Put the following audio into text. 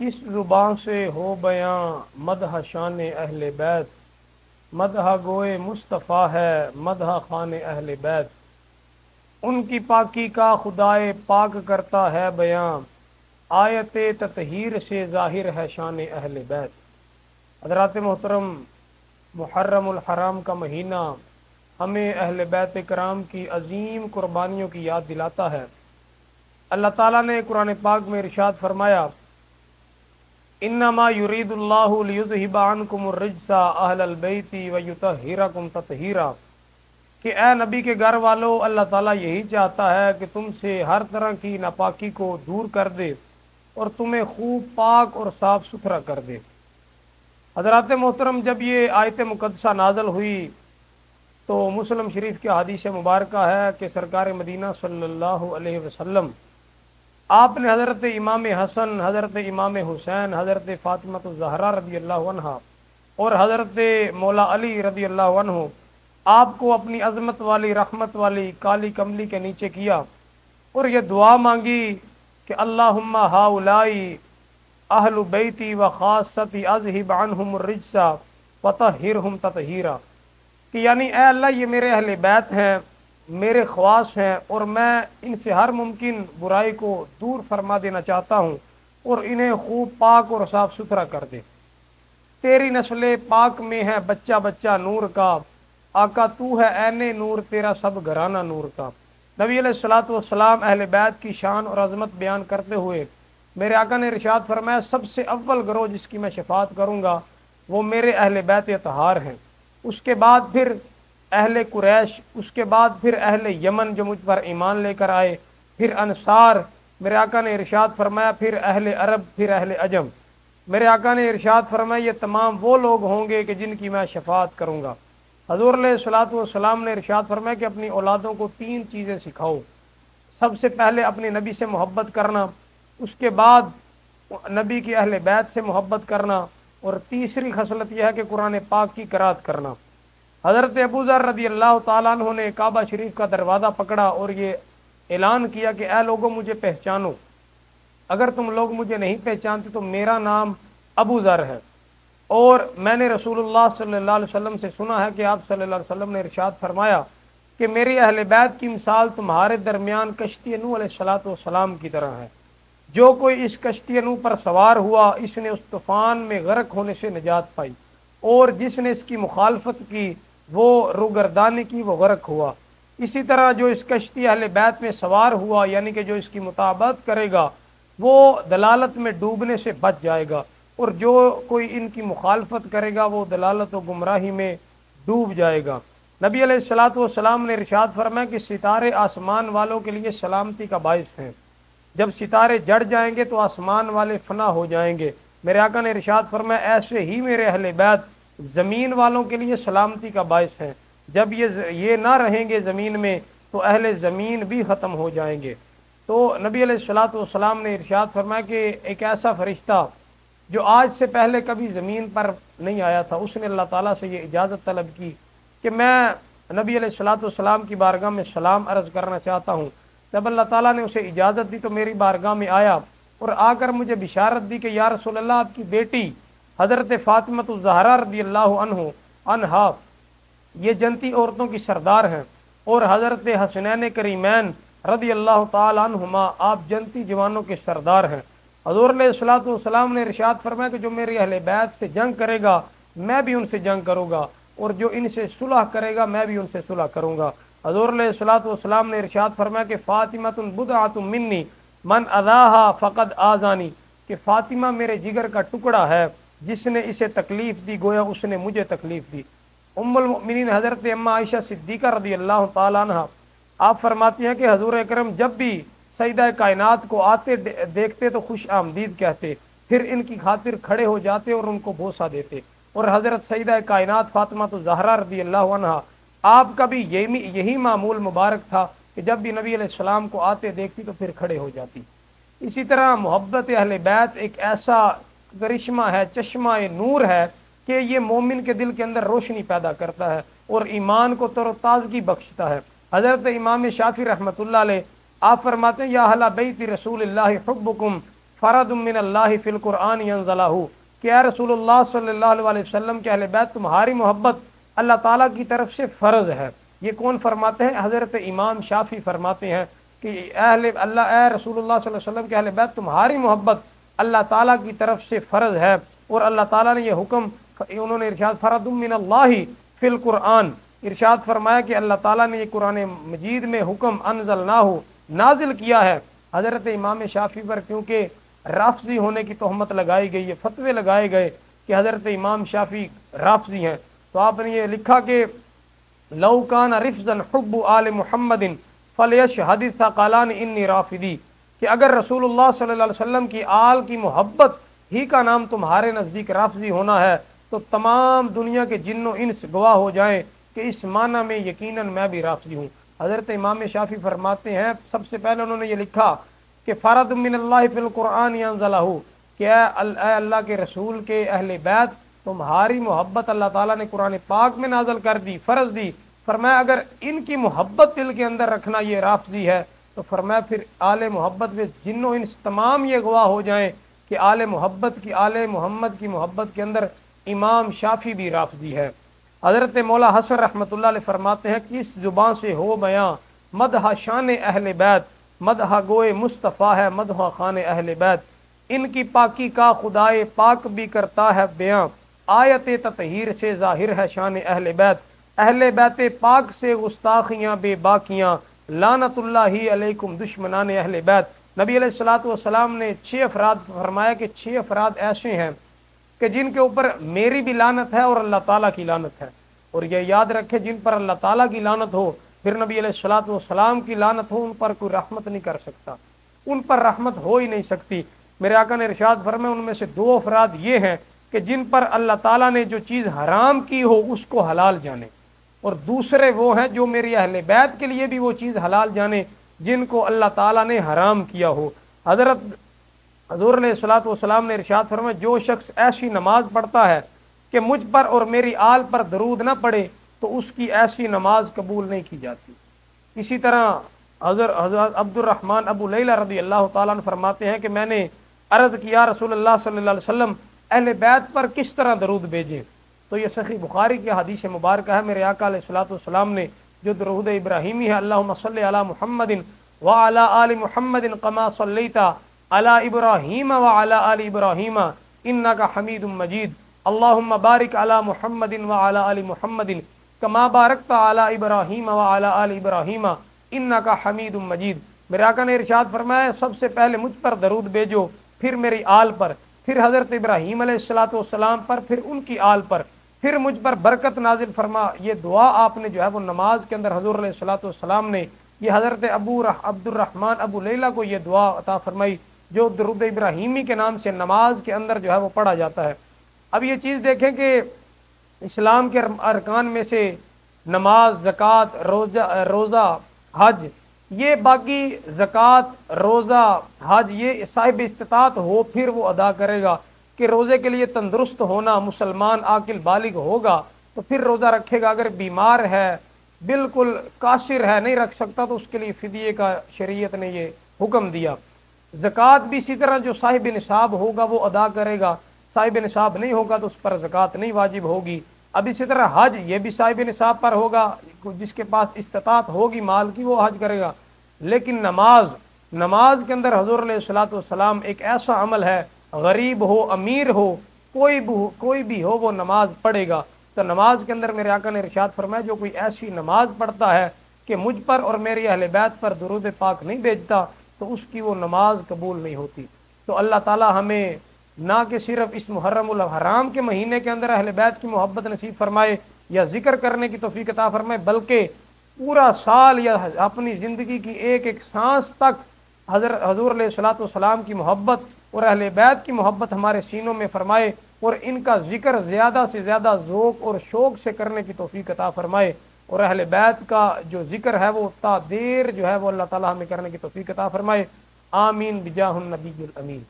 کس زبان سے ہو بیاں مدح شان اہل بیت، مدح گوئے مصطفیٰ ہے مدح خان اہل بیت، ان کی پاکی کا خدائے پاک کرتا ہے بیاں، آیت تطہیر سے ظاہر ہے شان اہل بیت۔ حضرات محترم، محرم الحرام کا مہینہ ہمیں اہل بیت کرام کی عظیم قربانیوں کی یاد دلاتا ہے۔ اللہ تعالیٰ نے قرآن پاک میں ارشاد فرمایا، انما یرید اللہ لیذہب عنکم الرجس اہل البیت ویطہرکم تطہیرا، کہ اے نبی کے گھر والو، اللہ تعالیٰ یہی چاہتا ہے کہ تم سے ہر طرح کی ناپاکی کو دور کر دے اور تمہیں خوب پاک اور صاف ستھرا کر دے۔ حضرات محترم، جب یہ آیت مقدسہ نازل ہوئی تو مسلم شریف کی حدیث مبارکہ ہے کہ سرکار مدینہ صلی اللہ علیہ وسلم آپ نے حضرت امام حسن، حضرت امام حسین، حضرت فاطمہ الزہرا رضی اللہ عنہ اور حضرت مولا علی رضی اللہ عنہ آپ کو اپنی عظمت والی رحمت والی کالی کملی کے نیچے کیا اور یہ دعا مانگی کہ اللہم ہاؤلائی اہل بیتی و خاصتی اذہب عنہم الرجس وطہرہم تطہیرا، کہ یعنی اے اللہ یہ میرے اہل بیت ہیں، میرے خواص ہیں، اور میں ان سے ہر ممکن برائی کو دور فرما دینا چاہتا ہوں اور انہیں خوب پاک اور صاف ستھرا کر دے۔ تیری نسل پاک میں ہے بچہ بچہ نور کا، آقا تو ہے عین نور، تیرا سب گھرانہ نور کا۔ نبی علیہ الصلوۃ والسلام اہل بیت کی شان اور عظمت بیان کرتے ہوئے میرے آقا نے ارشاد فرمایا، سب سے اول گروہ جس کی میں شفاعت کروں گا وہ میرے اہل بیت اطہار ہیں، اس کے بعد پھر اہل قریش، اس کے بعد پھر اہل یمن جو مجھ پر ایمان لے کر آئے، پھر انصار، میرے آقا نے ارشاد فرمایا پھر اہل عرب، پھر اہل عجم۔ میرے آقا نے ارشاد فرمایا یہ تمام وہ لوگ ہوں گے کہ جن کی میں شفاعت کروں گا۔ حضور علیہ الصلوۃ والسلام نے ارشاد فرمایا کہ اپنی اولادوں کو 3 چیزیں سکھاؤ۔ سب سے پہلے اپنے نبی سے محبت کرنا، اس کے بعد نبی کی اہل بیت سے محبت کرنا، اور تیسری خصلت یہ ہے کہ قرآن پاک کی قرات کرنا۔ حضرت ابو ذر رضی اللہ تعالیٰ عنہ نے کعبہ شریف کا دروازہ پکڑا اور یہ اعلان کیا کہ اے لوگوں مجھے پہچانو، اگر تم لوگ مجھے نہیں پہچانتے تو میرا نام ابو ذر ہے، اور میں نے رسول اللہ صلی اللہ علیہ وسلم سے سنا ہے کہ آپ صلی اللہ علیہ وسلم نے ارشاد فرمایا کہ میری اہل بیت کی مثال تمہارے درمیان کشتی نوح علیہ الصلوۃ والسلام کی طرح ہے، جو کوئی اس کشتی نوح پر سوار ہوا اس نے اس طوفان میں غرق ہونے سے نجات پائی، اور جس نے اس کی مخالفت کی، وہ روگردانی کی، وہ غرق ہوا۔ اسی طرح جو اس کشتی اہل بیت میں سوار ہوا، یعنی کہ جو اس کی مطابقت کرے گا، وہ دلالت میں ڈوبنے سے بچ جائے گا، اور جو کوئی ان کی مخالفت کرے گا وہ دلالت و گمراہی میں ڈوب جائے گا۔ نبی علیہ الصلوۃ والسلام نے ارشاد فرمایا کہ ستارے آسمان والوں کے لیے سلامتی کا باعث ہیں، جب ستارے جڑ جائیں گے تو آسمان والے فنا ہو جائیں گے۔ میرے آقا نے ارشاد فرمایا ایسے ہی میرے اہل بیت زمین والوں کے لیے سلامتی کا باعث ہیں، جب یہ نہ رہیں گے زمین میں تو اہل زمین بھی ختم ہو جائیں گے۔ تو نبی علیہ الصلوۃ والسلام نے ارشاد فرمایا کہ ایک ایسا فرشتہ جو آج سے پہلے کبھی زمین پر نہیں آیا تھا، اس نے اللہ تعالیٰ سے یہ اجازت طلب کی کہ میں نبی علیہ الصلوۃ والسلام کی بارگاہ میں سلام عرض کرنا چاہتا ہوں۔ جب اللہ تعالیٰ نے اسے اجازت دی تو میری بارگاہ میں آیا اور آ کر مجھے بشارت دی کہ یا رسول اللہ، آپ کی بیٹی حضرت فاطمہ الزہرا رضی اللہ عنہا یہ جنتی عورتوں کی سردار ہیں، اور حضرت حسنین کریمین رضی اللہ تعالی عنہما آپ جنتی جوانوں کے سردار ہیں۔ حضور علیہ الصلوۃ والسلام نے ارشاد فرمایا کہ جو میری اہل بیت سے جنگ کرے گا میں بھی ان سے جنگ کروں گا، اور جو ان سے صلح کرے گا میں بھی ان سے صلح کروں گا۔ حضور علیہ الصلوۃ والسلام نے ارشاد فرمایا کہ فاطمہ بضعۃ منی من اذاہا فقد آذانی، کہ فاطمہ میرے جگر کا ٹکڑا ہے، جس نے اسے تکلیف دی گویا اس نے مجھے تکلیف دی۔ ام المؤمنین حضرت اما عائشہ صدیقہ رضی اللہ تعالیٰ عنہ آپ فرماتی ہیں کہ حضور اکرم جب بھی سیدہ کائنات کو آتے دیکھتے تو خوش آمدید کہتے، پھر ان کی خاطر کھڑے ہو جاتے اور ان کو بوسہ دیتے، اور حضرت سیدہ کائنات فاطمہ الزہرا رضی اللہ عنہا آپ کا بھی یہی معمول مبارک تھا کہ جب بھی نبی علیہ السلام کو آتے دیکھتی تو پھر کھڑے ہو جاتی۔ اسی طرح محبت اہل بیت ایک ایسا کرشمہ ہے، چشمہ نور ہے کہ یہ مومن کے دل کے اندر روشنی پیدا کرتا ہے اور ایمان کو تر و تازگی بخشتا ہے۔ حضرت امام شافعی رحمۃ اللہ علیہ آپ فرماتے ہیں یا اہل بیت رسول اللہ حبکم فرد من اللہ فی القرآن ینزلہ، کہ اے رسول اللہ صلی اللہ علیہ وسلم کے اہل بیت تمہاری محبت اللہ تعالیٰ کی طرف سے فرض ہے۔ یہ کون فرماتے ہیں؟ حضرت امام شافعی فرماتے ہیں کہ اے رسول اللہ صلی اللہ علیہ وسلم کے اہل بیت تمہاری محبت اللہ تعالیٰ کی طرف سے فرض ہے، اور اللہ تعالیٰ نے یہ حکم، انہوں نے ارشاد فرد من اللہ فی القرآن، ارشاد فرمایا کہ اللہ تعالیٰ نے یہ قرآن مجید میں حکم انزلناہ نازل کیا ہے۔ حضرت امام شافعی پر کیونکہ رافضی ہونے کی تہمت لگائی گئی ہے، فتوے لگائے گئے کہ حضرت امام شافعی رافضی ہیں، تو آپ نے یہ لکھا کہ لو کان رفضا حب آل محمد فلیشہد الثقلان انی رافضی، کہ اگر رسول اللہ صلی اللہ علیہ وسلم کی آل کی محبت ہی کا نام تمہارے نزدیک رافضی ہونا ہے تو تمام دنیا کے جن و انس گواہ ہو جائیں کہ اس معنی میں یقیناً میں بھی رافضی ہوں۔ حضرت امام شافعی فرماتے ہیں، سب سے پہلے انہوں نے یہ لکھا کہ فرد من اللہ فی القرآن ینزلہ، کہ اے اللہ کے رسول کے اہل بیت تمہاری محبت اللہ تعالیٰ نے قرآن پاک میں نازل کر دی، فرض دی۔ فرمایا اگر ان کی محبت دل کے اندر رکھنا یہ رافضی ہے تو فرمایا پھر آل محبت میں جن و انس تمام یہ گواہ ہو جائیں کہ آل محمد کی محبت کے اندر امام شافعی بھی رافضی ہے۔ حضرت مولا حسن رحمۃ اللہ علیہ فرماتے ہیں کہ اس زبان سے ہو بیاں مدح شان اہل بیت، مدح گوئے مصطفیٰ ہے مدح خان اہل بیت، ان کی پاکی کا خدائے پاک بھی کرتا ہے بیاں، آیت تطہیر سے ظاہر ہے شان اہل بیت پاک سے گستاخیاں بے باکیاں، لعنت اللہ علیکم دشمنان اہل بیت۔ نبی علیہ الصلوۃ والسلام نے 6 افراد فرمایا کہ 6 افراد ایسے ہیں کہ جن کے اوپر میری بھی لعنت ہے اور اللہ تعالیٰ کی لعنت ہے، اور یہ یاد رکھے جن پر اللہ تعالیٰ کی لعنت ہو پھر نبی علیہ الصلوۃ والسلام کی لعنت ہو، ان پر کوئی رحمت نہیں کر سکتا، ان پر رحمت ہو ہی نہیں سکتی۔ میرے آقا نے ارشاد فرمایا ان میں سے 2 افراد یہ ہیں کہ جن پر اللہ تعالیٰ نے جو چیز حرام کی ہو اس کو حلال جانے، اور دوسرے وہ ہیں جو میری اہل بیت کے لیے بھی وہ چیز حلال جانے جن کو اللہ تعالیٰ نے حرام کیا ہو۔ حضور علیہ الصلوۃ والسلام نے ارشاد فرمایا جو شخص ایسی نماز پڑھتا ہے کہ مجھ پر اور میری آل پر درود نہ پڑے تو اس کی ایسی نماز قبول نہیں کی جاتی۔ اسی طرح حضرت عبد الرحمن ابو لیلہ رضی اللہ تعالیٰ عنہ فرماتے ہیں کہ میں نے عرض کیا رسول اللہ صلی اللہ علیہ وسلم اہل بیت پر کس طرح درود بھیجیں، تو یہ صحیح بخاری کی حدیث مبارکہ ہے، میرے آقا علیہ الصلوۃ والسلام نے جو درود ابراہیمی ہے اللہم صلی علی محمد وعلی آل محمد کما صلیت علی ابراہیم وعلی آل ابراہیم انک حمید مجید، اللہم بارک علی محمد وعلی آل محمد کما بارکت علی ابراہیم وعلی آل ابراہیم انک حمید مجید۔ میرے آقا نے ارشاد فرمایا سب سے پہلے مجھ پر درود بھیجو، پھر میری آل پر، پھر حضرت ابراہیم علیہ الصلوۃ والسلام پر، پھر ان کی آل پر، پھر مجھ پر برکت نازل فرما۔ یہ دعا آپ نے جو ہے وہ نماز کے اندر حضور علیہ الصلوۃ والسلام نے یہ حضرت عبد الرحمن ابو لیلہ کو یہ دعا عطا فرمائی جو درود ابراہیمی کے نام سے نماز کے اندر جو ہے وہ پڑھا جاتا ہے۔ اب یہ چیز دیکھیں کہ اسلام کے ارکان میں سے نماز، زکوٰۃ، روزہ، حج، یہ باقی زکوٰۃ، روزہ، حج یہ صاحب استطاعت ہو پھر وہ ادا کرے گا، کہ روزے کے لیے تندرست ہونا، مسلمان عاقل بالغ ہوگا تو پھر روزہ رکھے گا، اگر بیمار ہے بالکل قاصر ہے نہیں رکھ سکتا تو اس کے لیے فدیے کا شریعت نے یہ حکم دیا۔ زکوٰۃ بھی اسی طرح جو صاحب نصاب ہوگا وہ ادا کرے گا، صاحب نصاب نہیں ہوگا تو اس پر زکوٰۃ نہیں واجب ہوگی۔ اب اسی طرح حج یہ بھی صاحب نصاب پر ہوگا، جس کے پاس استطاعت ہوگی مال کی وہ حج کرے گا۔ لیکن نماز کے اندر حضور علیہ الصلوۃ والسلام ایک ایسا عمل ہے، غریب ہو امیر ہو کوئی بھی ہو وہ نماز پڑھے گا۔ تو نماز کے اندر میرے آقا نے ارشاد فرمایا جو کوئی ایسی نماز پڑھتا ہے کہ مجھ پر اور میری اہل بیت پر درود پاک نہیں بھیجتا تو اس کی وہ نماز قبول نہیں ہوتی۔ تو اللہ تعالی ہمیں نہ کہ صرف اس محرم الحرام کے مہینے کے اندر اہل بیت کی محبت نصیب فرمائے یا ذکر کرنے کی توفیق عطا فرمائے، بلکہ پورا سال یا اپنی زندگی کی ایک ایک سانس تک حضور علیہ الصلوۃ والسلام کی محبت اور اہل بیت کی محبت ہمارے سینوں میں فرمائے، اور ان کا ذکر زیادہ سے زیادہ ذوق اور شوق سے کرنے کی توفیق عطا فرمائے، اور اہل بیت کا جو ذکر ہے وہ تا دیر جو ہے وہ اللہ تعالی ہمیں کرنے کی توفیق عطا فرمائے۔ آمین بجاہ النبی الامین۔